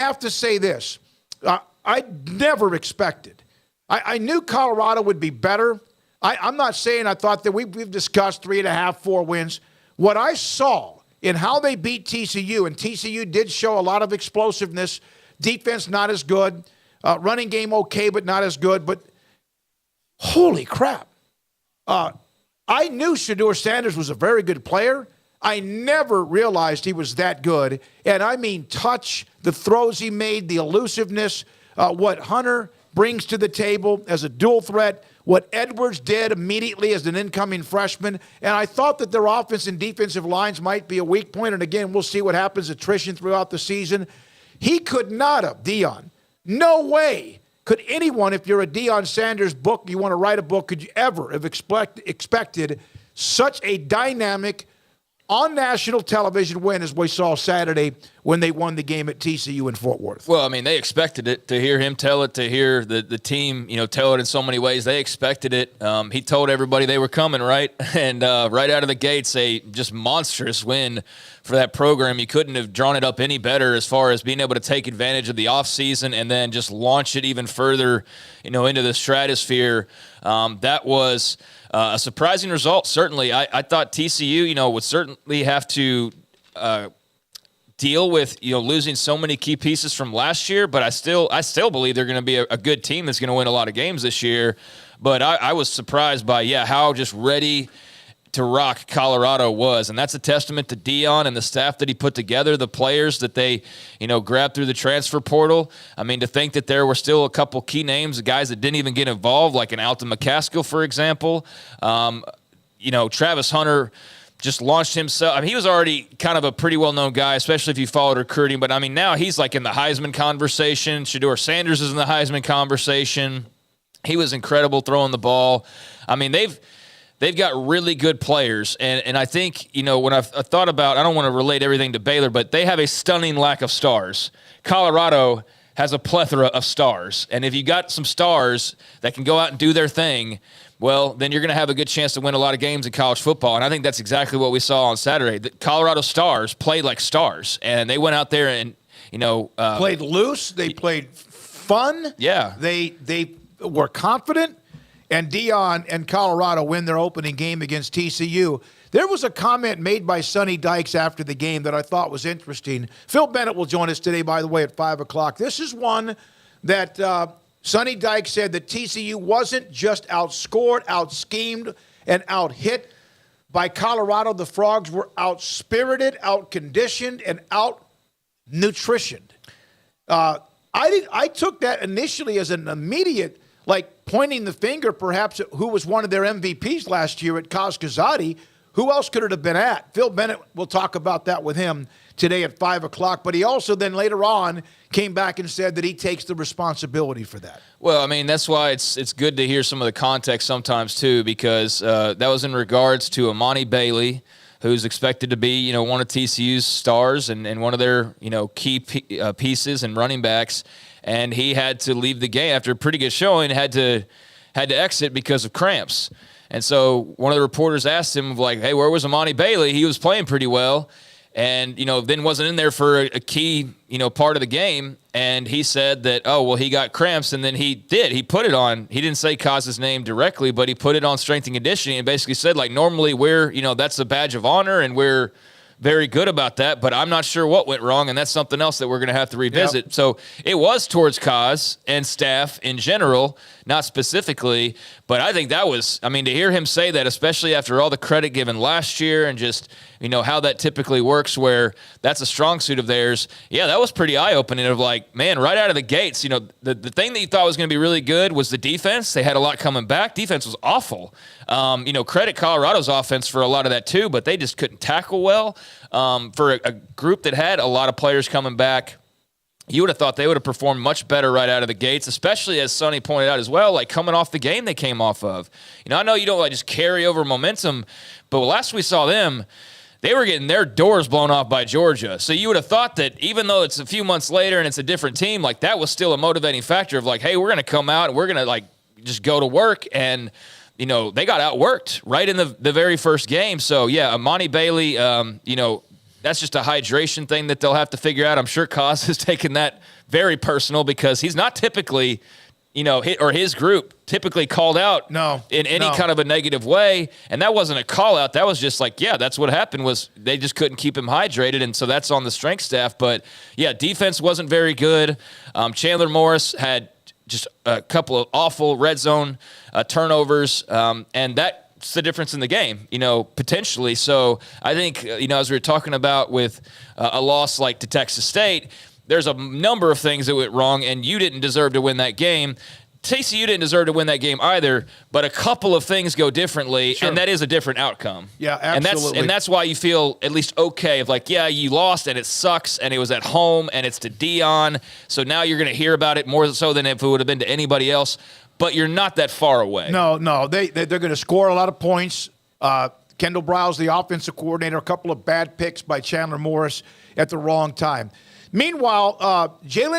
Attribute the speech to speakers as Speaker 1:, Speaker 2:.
Speaker 1: have to say this. I never expected. I knew Colorado would be better. I'm not saying I thought that we've discussed 3.5, 4 wins. What I saw in how they beat TCU, and TCU did show a lot of explosiveness, defense not as good, running game okay but not as good, but holy crap. I knew Shedeur Sanders was a very good player. I never realized he was that good. And I mean touch, the throws he made, the elusiveness, what Hunter brings to the table as a dual threat, what Edwards did immediately as an incoming freshman. And I thought that their offense and defensive lines might be a weak point. And again, we'll see what happens, attrition throughout the season. He could not have, Deion. No way could anyone, if you're a Deion Sanders book, you want to write a book, could you ever have expected such a dynamic on national television win as we saw Saturday when they won the game at TCU in Fort Worth?
Speaker 2: Well, I mean, they expected it, to hear him tell it, to hear the team, tell it in so many ways. They expected it. He told everybody they were coming, right? And right out of the gates, a just monstrous win for that program. You couldn't have drawn it up any better as far as being able to take advantage of the offseason and then just launch it even further, into the stratosphere. That was a surprising result, certainly. I thought TCU, would certainly have to deal with, losing so many key pieces from last year, but I still believe they're going to be a good team that's going to win a lot of games this year. But I was surprised by, how just ready to rock Colorado was. And that's a testament to Deion and the staff that he put together, the players that they, grabbed through the transfer portal. I mean, to think that there were still a couple key names, the guys that didn't even get involved, like an Alton McCaskill, for example. Travis Hunter just launched himself. I mean, he was already kind of a pretty well-known guy, especially if you followed recruiting. But, I mean, now he's like in the Heisman conversation. Shedeur Sanders is in the Heisman conversation. He was incredible throwing the ball. I mean, they've got really good players. And I think, when I thought about, I don't want to relate everything to Baylor, but they have a stunning lack of stars. Colorado has a plethora of stars. And if you got some stars that can go out and do their thing, well, then you're going to have a good chance to win a lot of games in college football. And I think that's exactly what we saw on Saturday. The Colorado Stars played like stars, and they went out there and,
Speaker 1: played loose. They played fun.
Speaker 2: Yeah.
Speaker 1: They were confident. And Deion and Colorado win their opening game against TCU. There was a comment made by Sonny Dykes after the game that I thought was interesting. Phil Bennett will join us today, by the way, at 5 o'clock. This is one that Sonny Dykes said that TCU wasn't just outscored, out-schemed, and out-hit by Colorado. The Frogs were out-spirited, out-conditioned, and out-nutritioned. I took that initially as an immediate, pointing the finger perhaps at who was one of their MVPs last year at Kazkazadi. Who else could it have been at? Phil Bennett, we'll talk about that with him today at 5 o'clock. But he also then later on came back and said that he takes the responsibility for that.
Speaker 2: Well, I mean, that's why it's good to hear some of the context sometimes, too, because that was in regards to Amani Bailey, who's expected to be, one of TCU's stars and one of their, key pieces and running backs. And he had to leave the game after a pretty good showing, had to exit because of cramps. And so one of the reporters asked him, hey, where was Amani Bailey? He was playing pretty well and, then wasn't in there for a key, part of the game. And he said that, he got cramps, and then he did. He put it on. He didn't say Kaz's name directly, but he put it on strength and conditioning and basically said, normally we're, that's a badge of honor and we're very good about that, but I'm not sure what went wrong, and that's something else that we're going to have to revisit. Yep. So it was towards Kaz and staff in general, not specifically, but I think that was, to hear him say that, especially after all the credit given last year and just, how that typically works where that's a strong suit of theirs, that was pretty eye-opening of man, right out of the gates, the thing that you thought was going to be really good was the defense. They had a lot coming back. Defense was awful. Credit Colorado's offense for a lot of that too, but they just couldn't tackle well. For a group that had a lot of players coming back, you would have thought they would have performed much better right out of the gates, especially as Sonny pointed out as well, coming off the game they came off of. I know you don't just carry over momentum, but last we saw them, they were getting their doors blown off by Georgia. So you would have thought that even though it's a few months later and it's a different team, that was still a motivating factor of hey, we're going to come out and we're going to just go to work. And, they got outworked right in the very first game. So, yeah, Amani Bailey, that's just a hydration thing that they'll have to figure out. I'm sure Kaz has taken that very personal because he's not typically, his group typically called out in any kind of a negative way. And that wasn't a call out. That was just like, yeah, that's what happened was they just couldn't keep him hydrated. And so that's on the strength staff. But yeah, defense wasn't very good. Chandler Morris had just a couple of awful red zone turnovers. And that's the difference in the game, potentially. So I think, as we were talking about with a loss like to Texas State, there's a number of things that went wrong, and you didn't deserve to win that game. TCU didn't deserve to win that game either, but a couple of things go differently, and that is a different outcome.
Speaker 1: Yeah, absolutely.
Speaker 2: And that's why you feel at least okay of like, yeah, you lost, and it sucks, and it was at home, and it's to Dion, so now you're going to hear about it more so than if it would have been to anybody else, but you're not that far away.
Speaker 1: No, they're going to score a lot of points. Kendall Browse, the offensive coordinator, a couple of bad picks by Chandler Morris at the wrong time. Meanwhile, Jalen